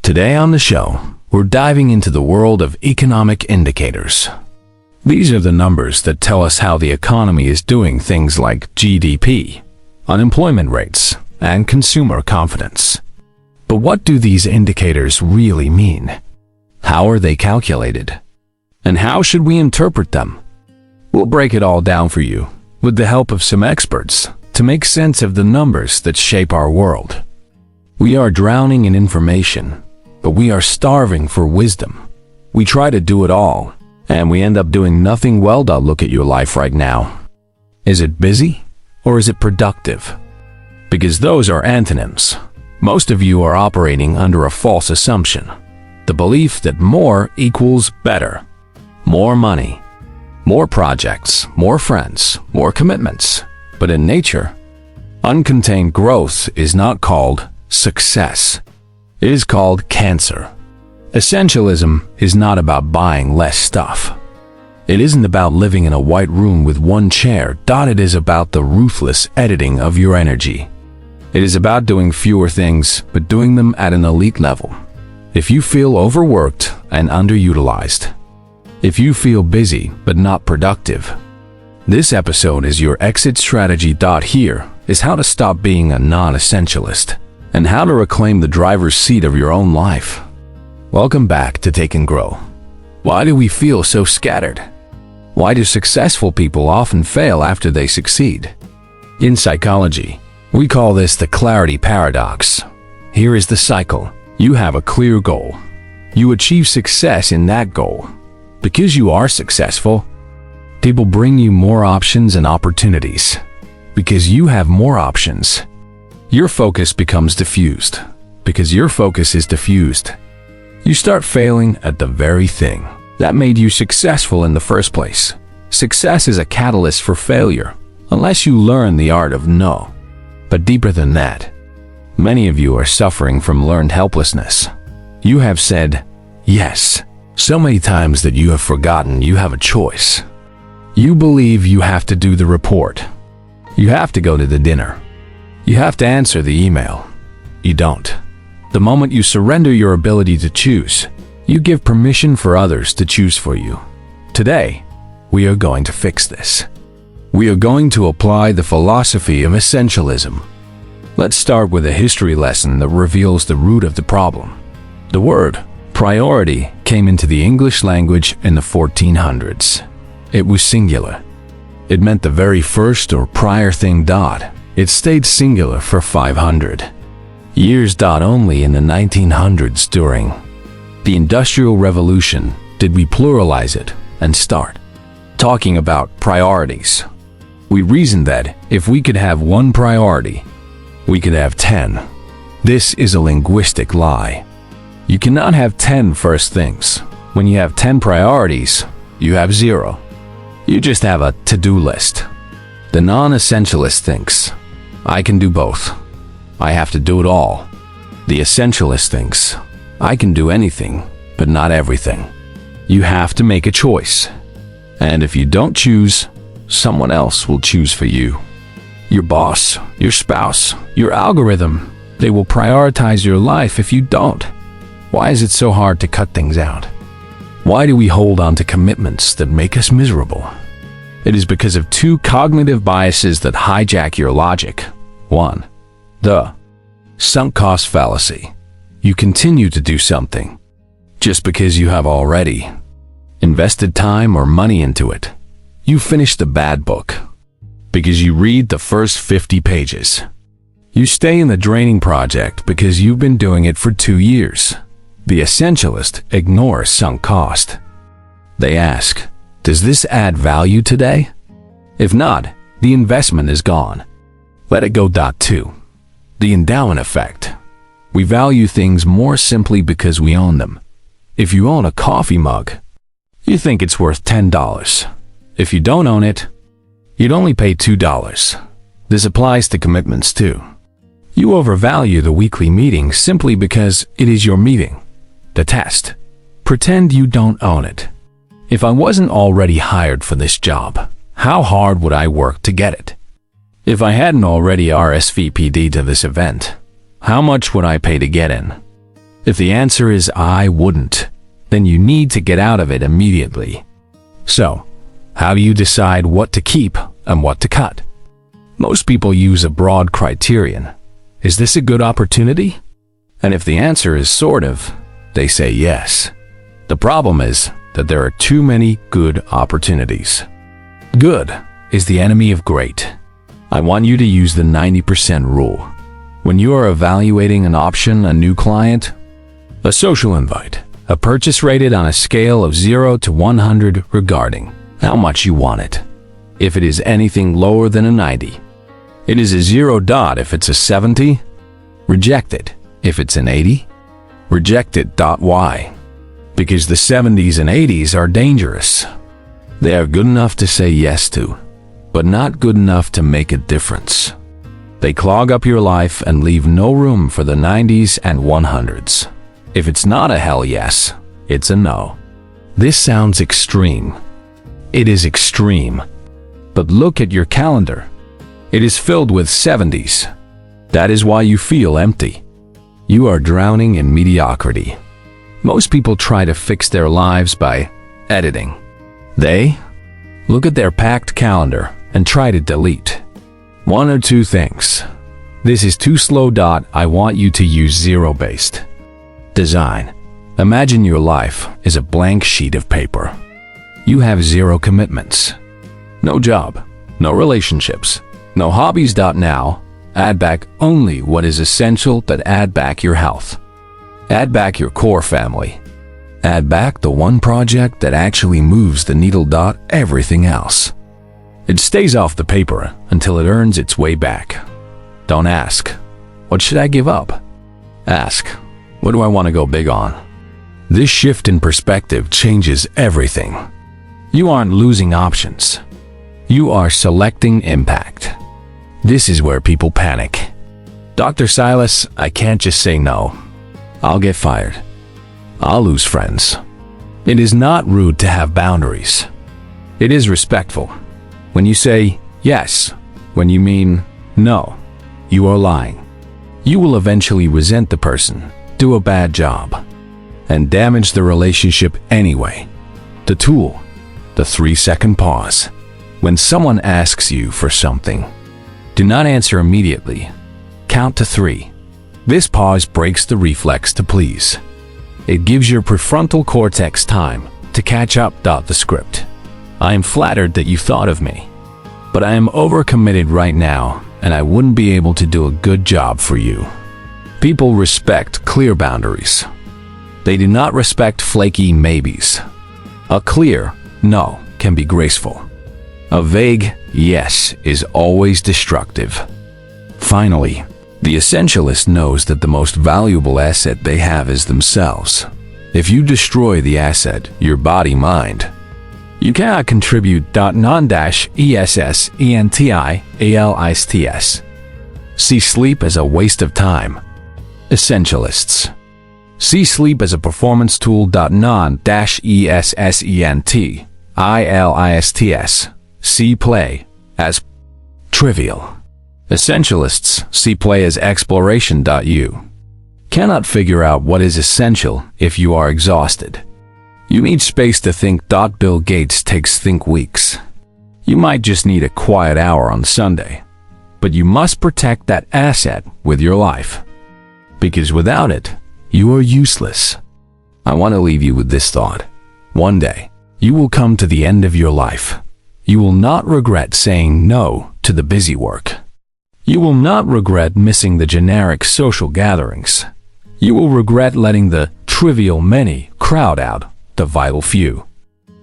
Today on the show, we're diving into the world of economic indicators. These are the numbers that tell us how the economy is doing, things like GDP, unemployment rates, and consumer confidence. But what do these indicators really mean? How are they calculated? And how should we interpret them? We'll break it all down for you, with the help of some experts, to make sense of the numbers that shape our world. We are drowning in information, but we are starving for wisdom. We try to do it all, and we end up doing nothing well. Look at your life right now. Is it busy, or is it productive? Because those are antonyms. Most of you are operating under a false assumption, the belief that more equals better. More money, more projects, more friends, more commitments. But in nature, uncontained growth is not called success. It is called cancer. Essentialism is not about buying less stuff. It isn't about living in a white room with one chair. It is about the ruthless editing of your energy. It is about doing fewer things, but doing them at an elite level. If you feel overworked and underutilized, if you feel busy but not productive, this episode is your exit strategy. Here is how to stop being a non-essentialist and how to reclaim the driver's seat of your own life. Welcome back to Take and Grow. Why do we feel so scattered? Why do successful people often fail after they succeed? In psychology, we call this the clarity paradox. Here is the cycle. You have a clear goal. You achieve success in that goal. Because you are successful, people bring you more options and opportunities. Because you have more options, your focus becomes diffused. Because your focus is diffused, you start failing at the very thing that made you successful in the first place. Success is a catalyst for failure, unless you learn the art of no. But deeper than that, many of you are suffering from learned helplessness. You have said yes so many times that you have forgotten you have a choice. You believe you have to do the report. You have to go to the dinner. You have to answer the email. You don't. The moment you surrender your ability to choose, you give permission for others to choose for you. Today, we are going to fix this. We are going to apply the philosophy of essentialism. Let's start with a history lesson that reveals the root of the problem. The word priority came into the English language in the 1400s. It was singular. It meant the very first or prior thing. It stayed singular for 500 years. Only in the 1900s, during the Industrial Revolution, did we pluralize it and start talking about priorities. We reasoned that if we could have one priority, we could have 10. This is a linguistic lie. You cannot have 10 first things. When you have 10 priorities, you have 0. You just have a to-do list. The non-essentialist thinks, I can do both. I have to do it all. The essentialist thinks, I can do anything, but not everything. You have to make a choice. And if you don't choose, someone else will choose for you. Your boss, your spouse, your algorithm, they will prioritize your life if you don't. Why is it so hard to cut things out? Why do we hold on to commitments that make us miserable? It is because of two cognitive biases that hijack your logic. 1. The sunk cost fallacy. You continue to do something just because you have already invested time or money into it. You finish the bad book because you read the first 50 pages. You stay in the draining project because you've been doing it for 2 years. The essentialist ignores sunk cost. They ask, does this add value today? If not, the investment is gone. Let it go. 2. The endowment effect. We value things more simply because we own them. If you own a coffee mug, you think it's worth $10. If you don't own it, you'd only pay $2. This applies to commitments too. You overvalue the weekly meeting simply because it is your meeting. The test. Pretend you don't own it. If I wasn't already hired for this job, how hard would I work to get it? If I hadn't already RSVP'd to this event, how much would I pay to get in? If the answer is I wouldn't, then you need to get out of it immediately. So, how do you decide what to keep and what to cut? Most people use a broad criterion. Is this a good opportunity? And if the answer is sort of, they say yes. The problem is that there are too many good opportunities. Good is the enemy of great. I want you to use the 90% rule. When you are evaluating an option, a new client, a social invite, a purchase rated on a scale of 0 to 100 regarding how much you want it. If it is anything lower than a 90, it is a 0 dot if it's a 70, reject it if it's an 80, reject it. Why? Because the 70s and 80s are dangerous. They are good enough to say yes to, but not good enough to make a difference. They clog up your life and leave no room for the 90s and 100s. If it's not a hell yes, it's a no. This sounds extreme. It is extreme. But look at your calendar. It is filled with 70s. That is why you feel empty. You are drowning in mediocrity. Most people try to fix their lives by editing. They look at their packed calendar and try to delete one or two things. This is too slow. I want you to use zero-based design. Imagine your life is a blank sheet of paper. You have 0 commitments. No job, no relationships, no hobbies. Now, add back only what is essential. Add back your health. Add back your core family. Add back the one project that actually moves the needle. Everything else, it stays off the paper until it earns its way back. Don't ask, what should I give up? Ask, what do I want to go big on? This shift in perspective changes everything. You aren't losing options. You are selecting impact. This is where people panic. Dr. Silas, I can't just say no. I'll get fired. I'll lose friends. It is not rude to have boundaries. It is respectful. When you say yes, when you mean no, you are lying. You will eventually resent the person, do a bad job, and damage the relationship anyway. The tool, the 3-second pause. When someone asks you for something, do not answer immediately. Count to 3. This pause breaks the reflex to please. It gives your prefrontal cortex time to catch up. The script. I am flattered that you thought of me, but I am overcommitted right now and I wouldn't be able to do a good job for you. People respect clear boundaries. They do not respect flaky maybes. A clear no can be graceful. A vague yes is always destructive. Finally, the essentialist knows that the most valuable asset they have is themselves. If you destroy the asset, your body-mind, you cannot contribute. Non-essentialists. See sleep as a waste of time. Essentialists see sleep as a performance tool. Non-essentialists see play as trivial. Essentialists see play as exploration. You cannot figure out what is essential if you are exhausted. You need space to think. Bill Gates takes think weeks. You might just need a quiet hour on Sunday, but you must protect that asset with your life, because without it, you are useless. I want to leave you with this thought. One day, you will come to the end of your life. You will not regret saying no to the busy work. You will not regret missing the generic social gatherings. You will regret letting the trivial many crowd out the vital few.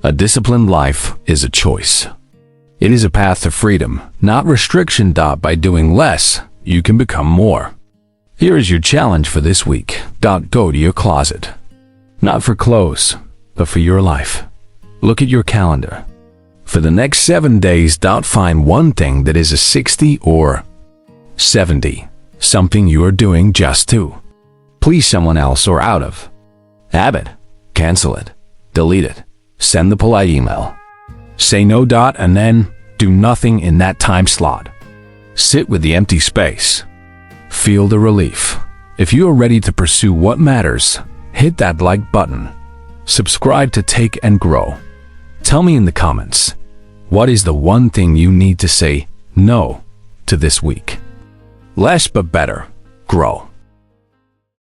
A disciplined life is a choice. It is a path to freedom, not restriction. By doing less, you can become more. Here is your challenge for this week. Go to your closet. Not for clothes, but for your life. Look at your calendar. For the next 7 days, find one thing that is a 60 or 70, something you are doing just to please someone else or out of habit. Cancel it, delete it, send the polite email. Say no. And then do nothing in that time slot. Sit with the empty space. Feel the relief. If you are ready to pursue what matters, hit that like button. Subscribe to Take and Grow. Tell me in the comments, what is the one thing you need to say no to this week? Less but better. Grow.